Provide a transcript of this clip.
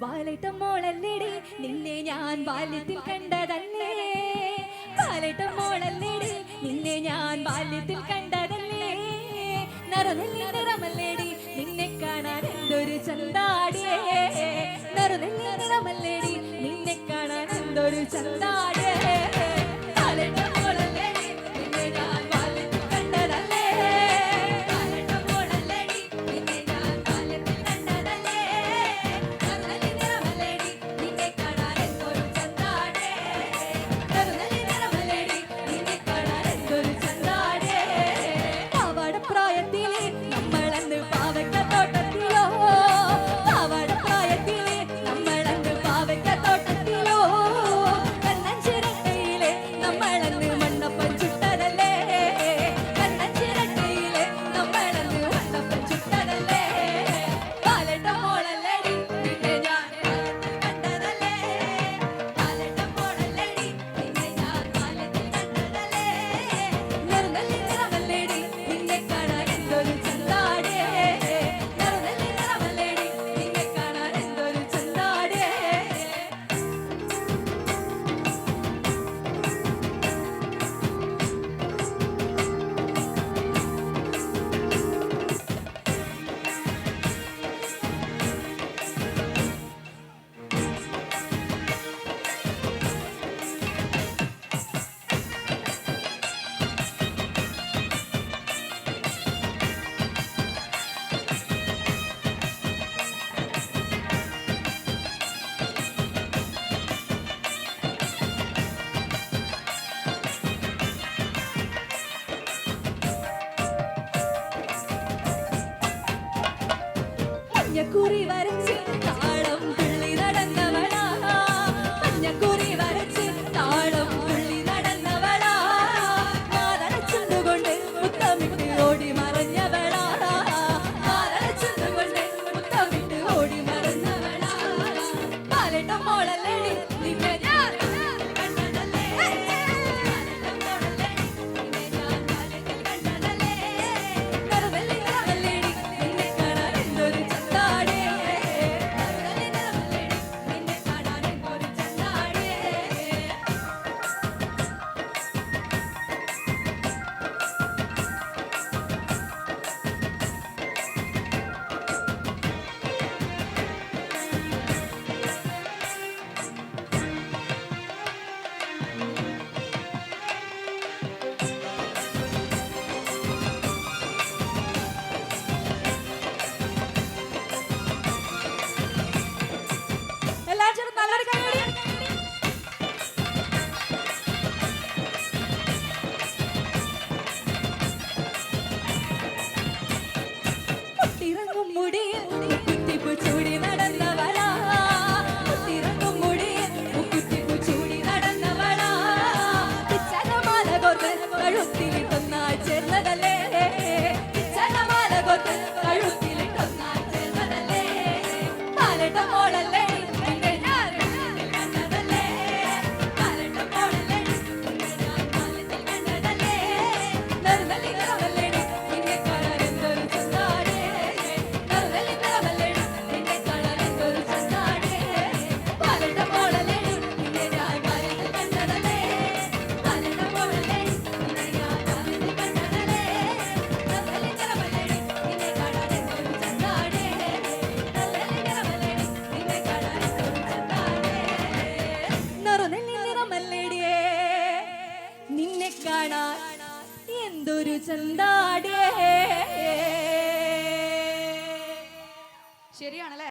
ബാലേട്ടൻ മോളല്ലേടി നിന്നെ ഞാൻ ബാല്യത്തിൽ കണ്ടതല്ലേ. ബാലേട്ടൻ മോളല്ലേടി നിന്നെ ഞാൻ ബാല്യത്തിൽ കണ്ടതല്ലേ. നറുനെല്ലി നിറമല്ലേടി നിന്നെ കാണാൻ എന്തൊരു ചന്താടിയേ. നറുനെല്ലി നിറമല്ലേടി നിന്നെ കാണാൻ എന്തൊരു ചന്താടിയേ. ബാലേട്ടൻ മോളല്ലേടി നിന്നെ ഞാൻ ബാല്യത്തിൽ കണ്ടതല്ലേ. ബാലേട്ടൻ മോളല്ലേടി നിന്നെ ഞാൻ ബാല്യത്തിൽ കണ്ടതല്ലേ. നറുനെല്ലി നിറമല്ലേടി നിന്നെ കാണാൻ എന്തൊരു ചന്താടിയേ. നറുനെല്ലി നിറമല്ലേടി നിന്നെ കാണാൻ എന്തൊരു ചന്താടിയേ. പാവാടപ്രായത്തിലെ നമ്മളന്ന് പാവയ്ക്കത്തോട്ടത്തിലോ. പാവാടപ്രായത്തിലെ നമ്മളന്ന് പാവയ്ക്കത്തോട്ടത്തിലോ. കണ്ണഞ്ചിരട്ടയിലെ നമ്മളന്ന് മണ്ണപ്പം ചുട്ടതല്ലേ. കണ്ണഞ്ചിരട്ടയിലെ നമ്മളന്ന് മണ്ണപ്പം ചുട്ടതല്ലേ. ബാലേട്ടൻ മോളല്ലേടി നിന്നെ ഞാൻ ബാല്യത്തിൽ കണ്ടതല്ലേ. ബാലേട്ടൻ മോളല്ലേടി നിന്നെ ഞാൻ ബാല്യത്തിൽ കണ്ടതല്ലേ. നറുനെല്ലി നിറമല്ലേടി നിന്നെ കാണാൻ എന്തൊരു ചന്താടിയേ. നറുനെല്ലി നിറമല്ലേടി നിന്നെ കാണാൻ എന്തൊരു ചന്താടിയേ. മഞ്ഞക്കുറി വരച്ച് താളം തുള്ളി നടന്നവളാ. മഞ്ഞക്കുറി വരച്ച് താളം തുള്ളി നടന്നവളാ. മാതടച്ചുകൊണ്ട് മുത്തമിട്ട് ഓടി മറഞ്ഞവളാ. മാതടച്ചുകൊണ്ട് മുത്തമിട്ട് ഓടി മറഞ്ഞവളാ. ബാലേട്ടൻ മോളല്ലേടി നിന്നെ ഞാൻ കണ്ടതല്ലേ. ബാലേട്ടൻ മോളല്ലേടി നിന്നെ ഞാൻ ബാല്യത്തിൽ കണ്ടതല്ലേ. നറുനെല്ലി നിറമല്ലേടി നിന്നെ കാണാൻ എന്തൊരു ചന്താടിയേ. നറുനെല്ലി നിറമല്ലേടി നിന്നെ കാണാൻ എന്തൊരു ചന്താടിയേ. എല്ലാവരും ചേർന്ന് നല്ലൊരു കൈയടി. മുട്ടിറങ്ങും മുടിയിൽ മുക്കുത്തിപ്പൂ ചൂടി നടന്നവളാ. മുട്ടിറങ്ങും മുടിയിൽ മുക്കുത്തിപ്പൂ ചൂടി നടന്നവളാ. പിച്ചകമാല കോർത്ത് കഴുത്തിലിട്ടൊന്നായി ചേർന്നതല്ലേ. പിച്ചകമാല കോർത്ത് കഴുത്തിലിട്ടൊന്നായി ചേർന്നതല്ലേ. ബാലേട്ടൻ മോളല്ലേ നിന്നെ ഞാൻ ബാല്യത്തിൽ കണ്ടതല്ലേ. ബാലേട്ടൻ മോളല്ലേടി നിന്നെ ഞാൻ ബാല്യത്തിൽ കണ്ടതല്ലേ. നറുനെല്ലി നിറമല്ലേടി നിന്നെ കാണാൻ എന്തൊരു ചന്താടിയേ. നറുനെല്ലി നിറമല്ലേടി നിന്നെ കാണാൻ എന്തൊരു ചന്താടിയേ. ബാലേട്ടൻ മോളല്ലേടി നിന്നെ ഞാൻ ബാല്യത്തിൽ കണ്ടതല്ലേ. ബാലേട്ടൻ മോളല്ലേടി നിന്നെ ഞാൻ ബാല്യത്തിൽ കണ്ടതല്ലേ. നറുനെല്ലി നിറമല്ലേടി നിന്നെ കാണാൻ എന്തൊരു ചന്താടിയേ. നറുനെല്ലി നിറമല്ലേടി നിന്നെ കാണാൻ എന്തൊരു ചന്താടിയേ. നറുനെല്ലി നിറമല്ലേടിയേ നിന്നെ കാണാൻ എന്തൊരു ചന്താടിയേ.